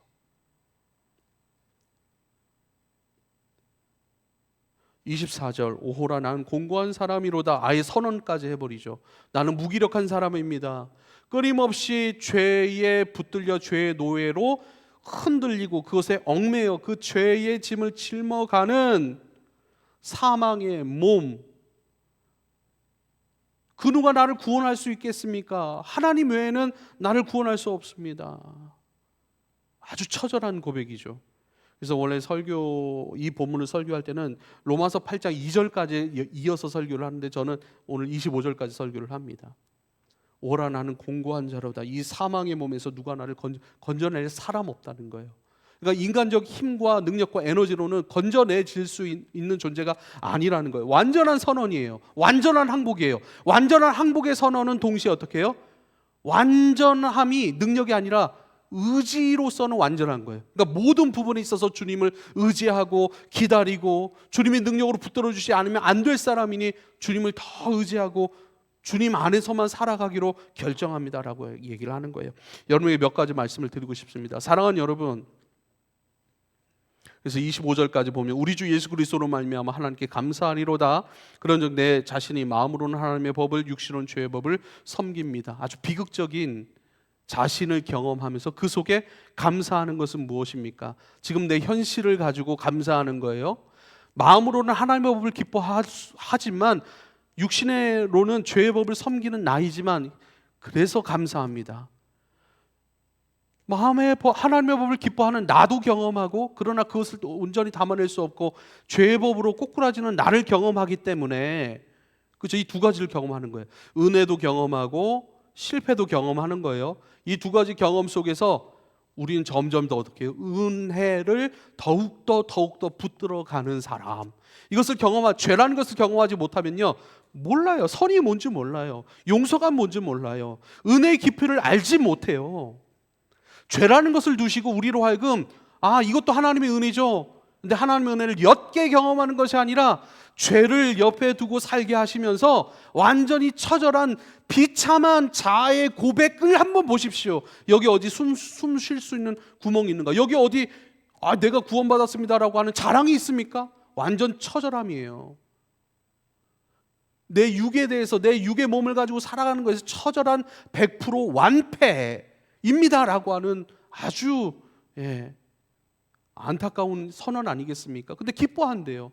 (24절) 오호라 나는 공고한 사람이로다. 아예 선언까지 해버리죠. 나는 무기력한 사람입니다. 끊임없이 죄에 붙들려 죄의 노예로 흔들리고 그것에 얽매여 그 죄의 짐을 짊어가는 사망의 몸, 그 누가 나를 구원할 수 있겠습니까? 하나님 외에는 나를 구원할 수 없습니다. 아주 처절한 고백이죠. 그래서 원래 이 본문을 설교할 때는 로마서 8장 2절까지 이어서 설교를 하는데 저는 오늘 25절까지 설교를 합니다. 오라 나는 공고한 자로다. 이 사망의 몸에서 누가 나를 건져낼 사람 없다는 거예요. 그러니까 인간적 힘과 능력과 에너지로는 건져내질 수 있는 존재가 아니라는 거예요. 완전한 선언이에요. 완전한 항복이에요. 완전한 항복의 선언은 동시에 어떻게 해요? 완전함이 능력이 아니라 의지로서는 완전한 거예요. 그러니까 모든 부분에 있어서 주님을 의지하고 기다리고 주님의 능력으로 붙들어 주시지 않으면 안 될 사람이니 주님을 더 의지하고 주님 안에서만 살아가기로 결정합니다라고 얘기를 하는 거예요. 여러분에게 몇 가지 말씀을 드리고 싶습니다. 사랑하는 여러분, 그래서 25절까지 보면 우리 주 예수 그리스도로 말미암아 하나님께 감사하리로다. 그런즉 내 자신이 마음으로는 하나님의 법을 육신으로는 죄의 법을 섬깁니다. 아주 비극적인 자신을 경험하면서 그 속에 감사하는 것은 무엇입니까? 지금 내 현실을 가지고 감사하는 거예요. 마음으로는 하나님의 법을 기뻐하지만 육신으로는 죄의 법을 섬기는 나이지만 그래서 감사합니다. 마음에 하나님의 법을 기뻐하는 나도 경험하고 그러나 그것을 온전히 담아낼 수 없고 죄의 법으로 꼬꾸라지는 나를 경험하기 때문에 그렇죠? 이 두 가지를 경험하는 거예요. 은혜도 경험하고 실패도 경험하는 거예요. 이 두 가지 경험 속에서 우리는 점점 더 어떻게 해요? 은혜를 더욱더 붙들어가는 사람. 이것을 죄라는 것을 경험하지 못하면요 몰라요. 선이 뭔지 몰라요. 용서가 뭔지 몰라요. 은혜의 깊이를 알지 못해요. 죄라는 것을 두시고 우리로 하여금 이것도 하나님의 은혜죠. 근데 하나님의 은혜를 옅게 경험하는 것이 아니라 죄를 옆에 두고 살게 하시면서 완전히 처절한 비참한 자아의 고백을 한번 보십시오. 여기 어디 숨 쉴 수 있는 구멍이 있는가? 여기 어디 내가 구원받았습니다라고 하는 자랑이 있습니까? 완전 처절함이에요. 내 육에 대해서 내 육의 몸을 가지고 살아가는 것에서 처절한 100% 완패입니다라고 하는 아주 안타까운 선언 아니겠습니까? 근데 기뻐한대요.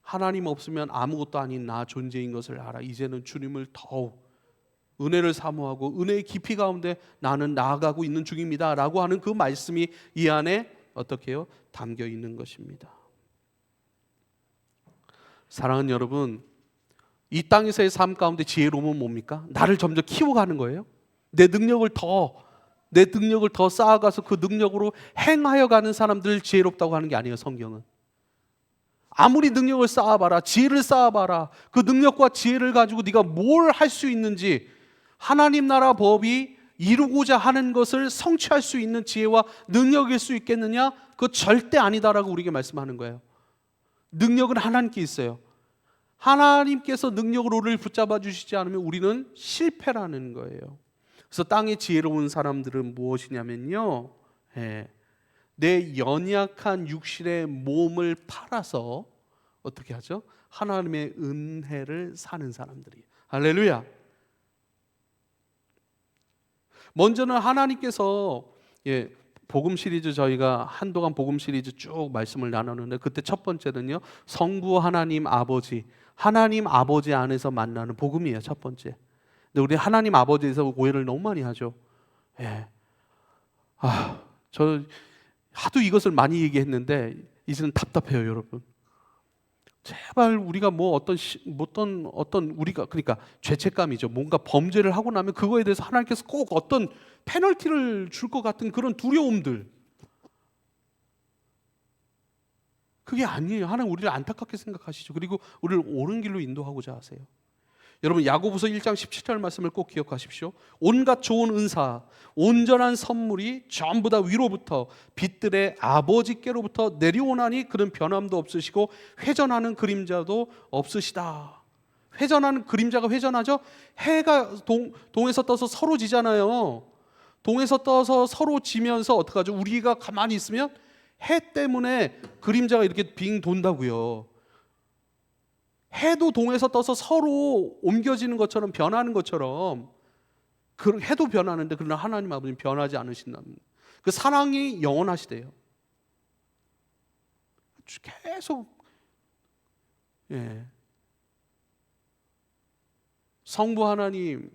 하나님 없으면 아무것도 아닌 나 존재인 것을 알아. 이제는 주님을 더욱 은혜를 사모하고 은혜의 깊이 가운데 나는 나아가고 있는 중입니다 라고 하는 그 말씀이 이 안에 어떻게 해요? 담겨 있는 것입니다. 사랑하는 여러분, 이 땅에서의 삶 가운데 지혜로움은 뭡니까? 나를 점점 키워가는 거예요. 내 능력을 더 쌓아가서 그 능력으로 행하여 가는 사람들 지혜롭다고 하는 게 아니에요. 성경은 아무리 능력을 쌓아봐라, 지혜를 쌓아봐라, 그 능력과 지혜를 가지고 네가 뭘 할 수 있는지, 하나님 나라 법이 이루고자 하는 것을 성취할 수 있는 지혜와 능력일 수 있겠느냐? 그거 절대 아니다라고 우리에게 말씀하는 거예요. 능력은 하나님께 있어요. 하나님께서 능력으로 우리를 붙잡아 주시지 않으면 우리는 실패라는 거예요. 그래서 땅에 지혜로운 사람들은 무엇이냐면요, 내 연약한 육신의 몸을 팔아서 어떻게 하죠? 하나님의 은혜를 사는 사람들이에요. 할렐루야. 먼저는 하나님께서 복음 시리즈 저희가 한동안 복음 시리즈 쭉 말씀을 나눴는데 그때 첫 번째는요, 성부 하나님 아버지, 하나님 아버지 안에서 만나는 복음이에요. 첫 번째. 근데 우리 하나님 아버지에서 오해를 너무 많이 하죠. 저 하도 이것을 많이 얘기했는데 이제는 답답해요, 여러분. 제발 우리가 어떤 우리가 그러니까 죄책감이죠. 뭔가 범죄를 하고 나면 그거에 대해서 하나님께서 꼭 어떤 페널티를 줄 것 같은 그런 두려움들. 그게 아니에요. 하나님 우리를 안타깝게 생각하시죠. 그리고 우리를 옳은 길로 인도하고자 하세요. 여러분 야고보서 1장 17절 말씀을 꼭 기억하십시오. 온갖 좋은 은사, 온전한 선물이 전부 다 위로부터 빛들의 아버지께로부터 내려오나니 그는 변함도 없으시고 회전하는 그림자도 없으시다. 회전하는 그림자가 회전하죠. 해가 동에서 떠서 서로 지잖아요. 동에서 떠서 서로 지면서 어떡하죠? 우리가 가만히 있으면 해 때문에 그림자가 이렇게 빙 돈다고요. 해도 동에서 떠서 서로 옮겨지는 것처럼 변하는 것처럼 그 해도 변하는데 그러나 하나님 아버지는 변하지 않으신다는 그 사랑이 영원하시대요. 계속 성부 하나님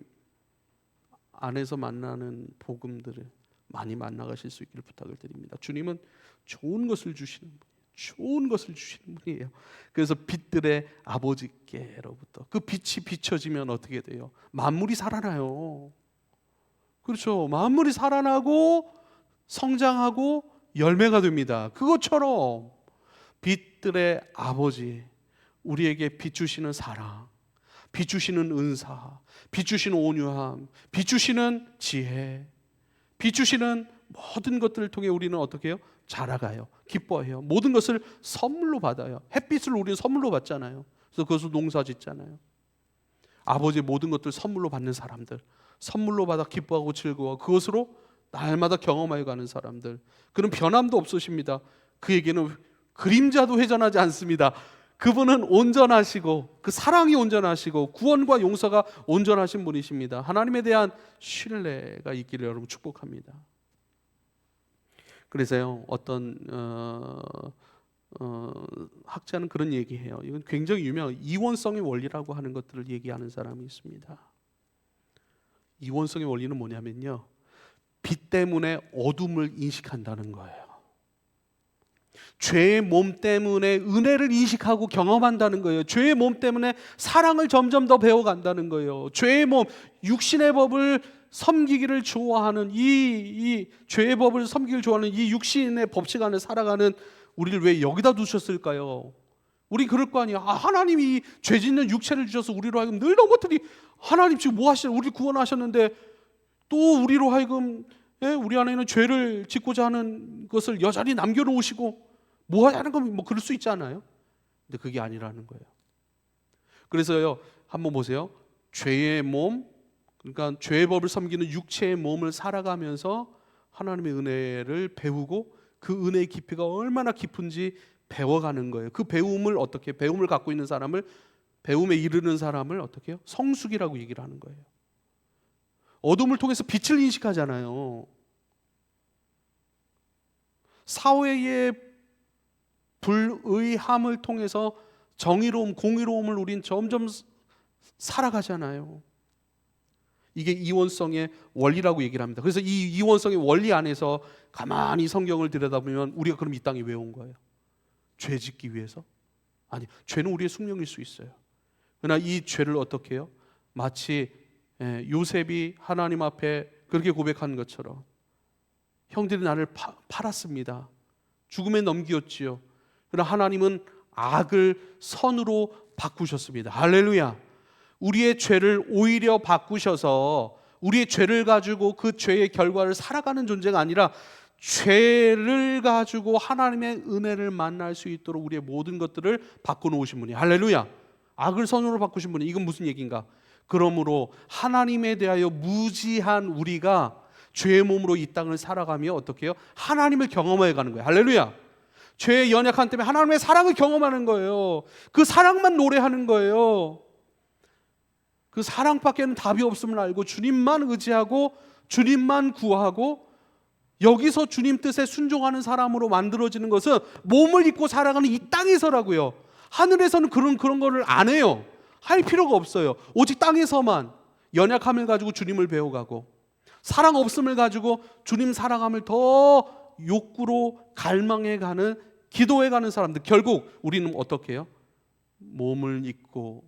안에서 만나는 복음들을 많이 만나가실 수 있기를 부탁을 드립니다. 주님은 좋은 것을 주시는 분이에요. 좋은 것을 주시는 분이에요. 그래서 빛들의 아버지께로부터 그 빛이 비춰지면 어떻게 돼요? 만물이 살아나요. 그렇죠. 만물이 살아나고 성장하고 열매가 됩니다. 그것처럼 빛들의 아버지, 우리에게 비추시는 사랑, 비추시는 은사, 비추시는 온유함, 비추시는 지혜, 비추시는 모든 것들을 통해 우리는 어떻게 해요? 자라가요. 기뻐해요. 모든 것을 선물로 받아요. 햇빛을 우리는 선물로 받잖아요. 그래서 그것을 농사 짓잖아요. 아버지의 모든 것들 선물로 받는 사람들, 선물로 받아 기뻐하고 즐거워 그것으로 날마다 경험하여 가는 사람들, 그런 변함도 없으십니다. 그에게는 그림자도 회전하지 않습니다. 그분은 온전하시고 그 사랑이 온전하시고 구원과 용서가 온전하신 분이십니다. 하나님에 대한 신뢰가 있기를 여러분 축복합니다. 그래서요, 어떤 학자는 그런 얘기해요. 이건 굉장히 유명한 이원성의 원리라고 하는 것들을 얘기하는 사람이 있습니다. 이원성의 원리는 뭐냐면요, 빛 때문에 어둠을 인식한다는 거예요. 죄의 몸 때문에 은혜를 인식하고 경험한다는 거예요. 죄의 몸 때문에 사랑을 점점 더 배워간다는 거예요. 죄의 몸, 육신의 법을 섬기기를 좋아하는 이 죄의 법을 섬기기를 좋아하는 이 육신의 법칙 안에 살아가는 우리를 왜 여기다 두셨을까요? 우리 그럴 거 아니야. 하나님이 죄 짓는 육체를 주셔서 우리로 하여금 늘 넘어뜨리, 하나님 지금 뭐 하시는, 우리 구원하셨는데 또 우리로 하여금 우리 안에는 죄를 짓고자 하는 것을 여전히 남겨놓으시고 뭐 하자는 건 뭐 그럴 수 있잖아요. 근데 그게 아니라는 거예요. 그래서요, 한번 보세요. 죄의 몸, 그러니까 죄의 법을 섬기는 육체의 몸을 살아가면서 하나님의 은혜를 배우고 그 은혜의 깊이가 얼마나 깊은지 배워가는 거예요. 그 배움을 어떻게, 배움을 갖고 있는 사람을, 배움에 이르는 사람을 어떻게 해요? 성숙이라고 얘기를 하는 거예요. 어둠을 통해서 빛을 인식하잖아요. 사회의 불의함을 통해서 정의로움, 공의로움을 우린 점점 살아가잖아요. 이게 이원성의 원리라고 얘기를 합니다. 그래서 이 이원성의 원리 안에서 가만히 성경을 들여다보면 우리가 그럼 이 땅에 왜 온 거예요? 죄 짓기 위해서? 아니, 죄는 우리의 숙명일 수 있어요. 그러나 이 죄를 어떻게 해요? 마치 요셉이 하나님 앞에 그렇게 고백한 것처럼 형들이 나를 팔았습니다. 죽음에 넘기었지요. 그러나 하나님은 악을 선으로 바꾸셨습니다. 할렐루야. 우리의 죄를 오히려 바꾸셔서 우리의 죄를 가지고 그 죄의 결과를 살아가는 존재가 아니라 죄를 가지고 하나님의 은혜를 만날 수 있도록 우리의 모든 것들을 바꿔놓으신 분이, 할렐루야. 악을 선으로 바꾸신 분이, 이건 무슨 얘기인가? 그러므로 하나님에 대하여 무지한 우리가 죄의 몸으로 이 땅을 살아가며 어떻게 해요? 하나님을 경험해 가는 거예요. 할렐루야. 죄의 연약함 때문에 하나님의 사랑을 경험하는 거예요. 그 사랑만 노래하는 거예요. 그 사랑밖에는 답이 없음을 알고 주님만 의지하고 주님만 구하고 여기서 주님 뜻에 순종하는 사람으로 만들어지는 것은 몸을 입고 살아가는 이 땅에서라고요. 하늘에서는 그런 거를 안 해요. 할 필요가 없어요. 오직 땅에서만 연약함을 가지고 주님을 배워가고 사랑 없음을 가지고 주님 사랑함을 더 욕구로 갈망해가는, 기도해가는 사람들, 결국 우리는 어떻게 해요? 몸을 입고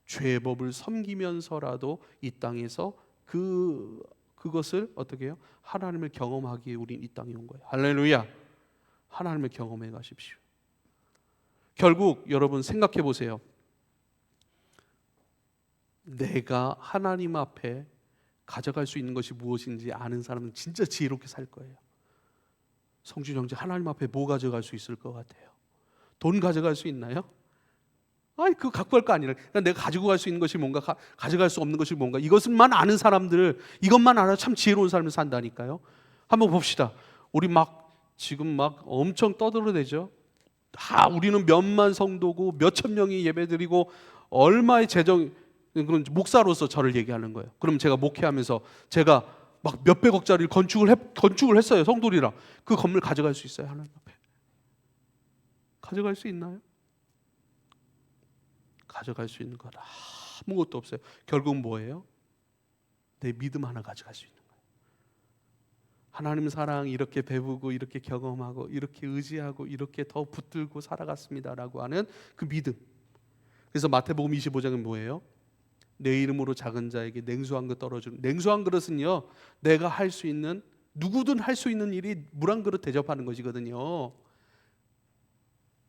죄의 법을 섬기면서라도 이 땅에서 그것을 어떻게 해요? 하나님을 경험하기에 우린 이 땅에 온 거예요. 할렐루야. 하나님을 경험해 가십시오. 결국 여러분 생각해 보세요. 내가 하나님 앞에 가져갈 수 있는 것이 무엇인지 아는 사람은 진짜 지혜롭게 살 거예요. 성준 형제, 하나님 앞에 뭐 가져갈 수 있을 것 같아요? 돈 가져갈 수 있나요? 아니, 그거 갖고 갈 거 아니라 그러니까 내가 가지고 갈 수 있는 것이 뭔가, 가져갈 수 없는 것이 뭔가, 이것만 아는 사람들, 이것만 알아 참 지혜로운 삶을 산다니까요. 한번 봅시다. 우리 지금 엄청 떠들어대죠. 우리는 몇만 성도고 몇천 명이 예배드리고 얼마의 재정, 그런 목사로서 저를 얘기하는 거예요. 그럼 제가 목회하면서 제가 몇백억짜리 건축을 했어요. 성도리랑. 그 건물 가져갈 수 있어요? 하나님 앞에 가져갈 수 있나요? 가져갈 수 있는 것 아무것도 없어요. 결국 뭐예요? 내 믿음 하나 가져갈 수 있는 거예요. 하나님 사랑 이렇게 배우고 이렇게 경험하고 이렇게 의지하고 이렇게 더 붙들고 살아갔습니다라고 하는 그 믿음. 그래서 마태복음 25장은 뭐예요? 내 이름으로 작은 자에게 냉수한 것 떨어주는, 냉수한 그릇은요, 내가 할 수 있는, 누구든 할 수 있는 일이 물 한 그릇 대접하는 것이거든요.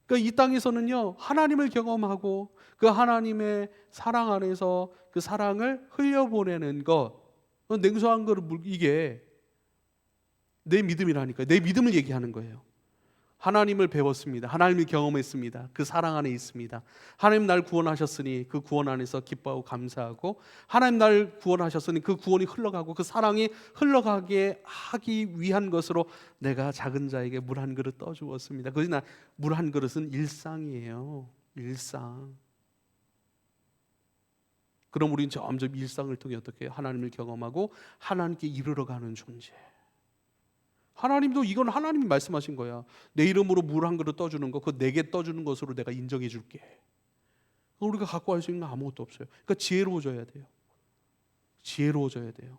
그러니까 이 땅에서는요, 하나님을 경험하고 그 하나님의 사랑 안에서 그 사랑을 흘려보내는 것, 냉수한 그릇, 이게 내 믿음이라니까요. 내 믿음을 얘기하는 거예요. 하나님을 배웠습니다. 하나님을 경험했습니다. 그 사랑 안에 있습니다. 하나님 날 구원하셨으니 그 구원 안에서 기뻐하고 감사하고, 하나님 날 구원하셨으니 그 구원이 흘러가고 그 사랑이 흘러가게 하기 위한 것으로 내가 작은 자에게 물 한 그릇 떠주었습니다. 그러나 물 한 그릇은 일상이에요. 일상. 그럼 우리는 점점 일상을 통해 어떻게 해요? 하나님을 경험하고 하나님께 이르러 가는 존재. 하나님도 이건 하나님이 말씀하신 거야. 내 이름으로 물 한 그릇 떠주는 거, 그거 내게 떠주는 것으로 내가 인정해 줄게. 우리가 갖고 할 수 있는 건 아무것도 없어요. 그러니까 지혜로워져야 돼요. 지혜로워져야 돼요.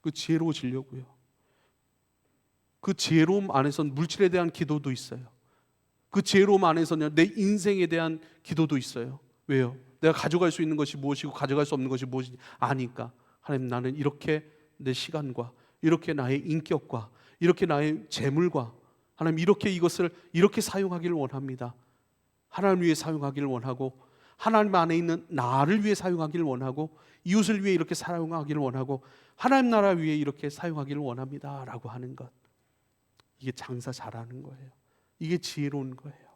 그 지혜로워지려고요. 그 지혜로움 안에선 물질에 대한 기도도 있어요. 그 지혜로움 안에서는 내 인생에 대한 기도도 있어요. 왜요? 내가 가져갈 수 있는 것이 무엇이고 가져갈 수 없는 것이 무엇인지 아니까, 하나님, 나는 이렇게 내 시간과 이렇게 나의 인격과 이렇게 나의 재물과, 하나님 이렇게 이것을 이렇게 사용하기를 원합니다. 하나님 위해 사용하기를 원하고, 하나님 안에 있는 나를 위해 사용하기를 원하고, 이웃을 위해 이렇게 사용하기를 원하고, 하나님 나라 위해 이렇게 사용하기를 원합니다 라고 하는 것, 이게 장사 잘하는 거예요. 이게 지혜로운 거예요.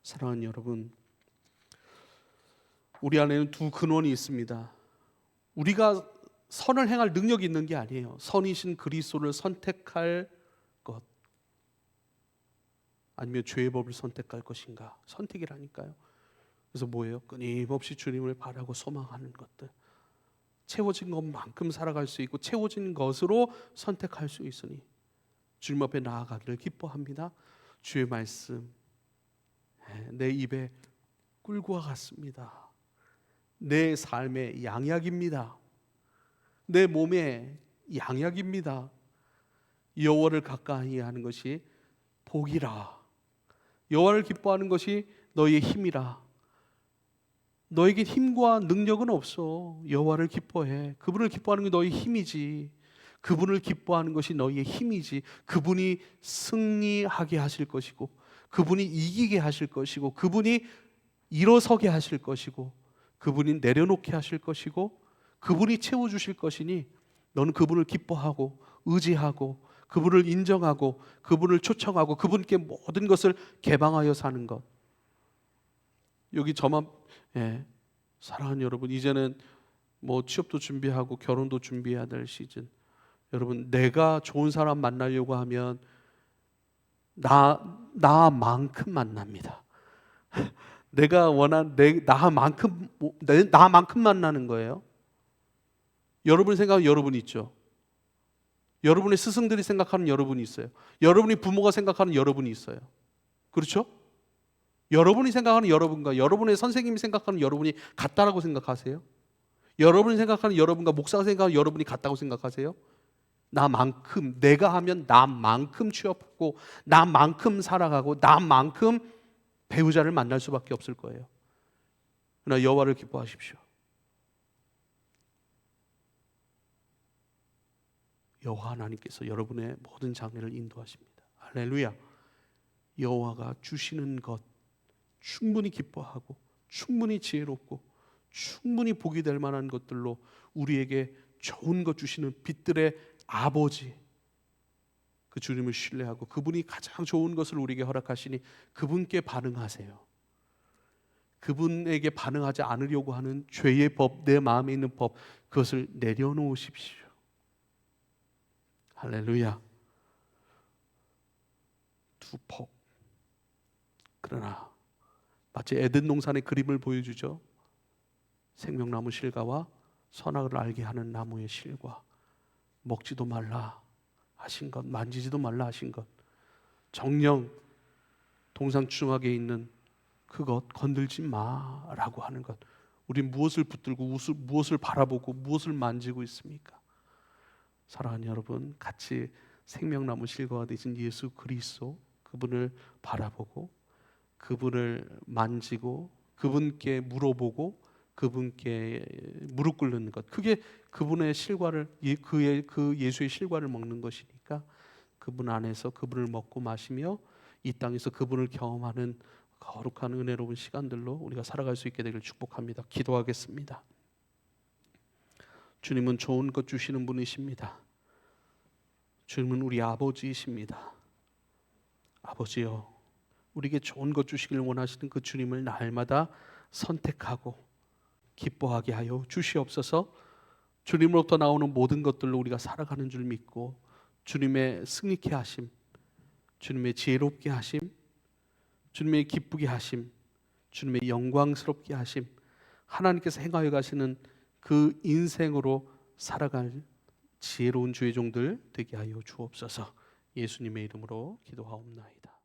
사랑하는 여러분, 우리 안에는 두 근원이 있습니다. 우리가 선을 행할 능력이 있는 게 아니에요. 선이신 그리스도를 선택할 것, 아니면 죄의 법을 선택할 것인가, 선택이라니까요. 그래서 뭐예요? 끊임없이 주님을 바라고 소망하는 것들, 채워진 것만큼 살아갈 수 있고 채워진 것으로 선택할 수 있으니 주님 앞에 나아가기를 기뻐합니다. 주의 말씀 내 입에 꿀과 같습니다. 내 삶의 양약입니다. 내 몸의 양약입니다. 여호와를 가까이 하는 것이 복이라. 여호와를 기뻐하는 것이 너희의 힘이라. 너에게 힘과 능력은 없어. 여호와를 기뻐해. 그분을 기뻐하는 게 너희 힘이지. 그분을 기뻐하는 것이 너희의 힘이지. 그분이 승리하게 하실 것이고, 그분이 이기게 하실 것이고, 그분이 일어서게 하실 것이고, 그분이 내려놓게 하실 것이고, 그분이 채워주실 것이니 너는 그분을 기뻐하고 의지하고 그분을 인정하고 그분을 초청하고 그분께 모든 것을 개방하여 사는 것. 여기 저만, 사랑하는 여러분, 이제는 뭐 취업도 준비하고 결혼도 준비해야 될 시즌. 여러분, 내가 좋은 사람 만나려고 하면 나만큼 만납니다. 내가 원한 나만큼 만나는 거예요. 여러분 생각은 여러분이 있죠. 여러분의 스승들이 생각하는 여러분이 있어요. 여러분이 부모가 생각하는 여러분이 있어요. 그렇죠? 여러분이 생각하는 여러분과 여러분의 선생님이 생각하는 여러분이 같다라고 생각하세요? 여러분이 생각하는 여러분과 목사가 생각하는 여러분이 같다고 생각하세요? 나만큼, 내가 하면 나만큼 취업하고 나만큼 살아가고 나만큼 배우자를 만날 수밖에 없을 거예요. 그러나 여호와를 기뻐하십시오. 여호와 하나님께서 여러분의 모든 장래를 인도하십니다. 할렐루야. 여호와가 주시는 것 충분히 기뻐하고 충분히 지혜롭고 충분히 복이 될 만한 것들로 우리에게 좋은 것 주시는 빛들의 아버지, 그 주님을 신뢰하고 그분이 가장 좋은 것을 우리에게 허락하시니 그분께 반응하세요. 그분에게 반응하지 않으려고 하는 죄의 법, 내 마음에 있는 법, 그것을 내려놓으십시오. 할렐루야. 두 폭. 그러나 마치 에덴 동산의 그림을 보여주죠. 생명나무 실과와 선악을 알게 하는 나무의 실과, 먹지도 말라 하신 것, 만지지도 말라 하신 것, 정령 동상 중앙에 있는 그것 건들지 마라고 하는 것, 우리 무엇을 붙들고 무엇을 바라보고 무엇을 만지고 있습니까? 사랑하는 여러분, 같이 생명나무 실과가 되신 예수 그리스도, 그분을 바라보고 그분을 만지고 그분께 물어보고 그분께 무릎 꿇는 것, 그게 그분의 실과를, 그 예수의 실과를 먹는 것이니까 그분 안에서 그분을 먹고 마시며 이 땅에서 그분을 경험하는 거룩한 은혜로운 시간들로 우리가 살아갈 수 있게 되길 축복합니다. 기도하겠습니다. 주님은 좋은 것 주시는 분이십니다. 주님은 우리 아버지이십니다. 아버지여, 우리에게 좋은 것 주시길 원하시는 그 주님을 날마다 선택하고 기뻐하게 하여 주시옵소서. 주님으로부터 나오는 모든 것들로 우리가 살아가는 줄 믿고 주님의 승리케 하심, 주님의 지혜롭게 하심, 주님의 기쁘게 하심, 주님의 영광스럽게 하심, 하나님께서 행하여 가시는 그 인생으로 살아갈 지혜로운 주의 종들 되게 하여 주옵소서. 예수님의 이름으로 기도하옵나이다.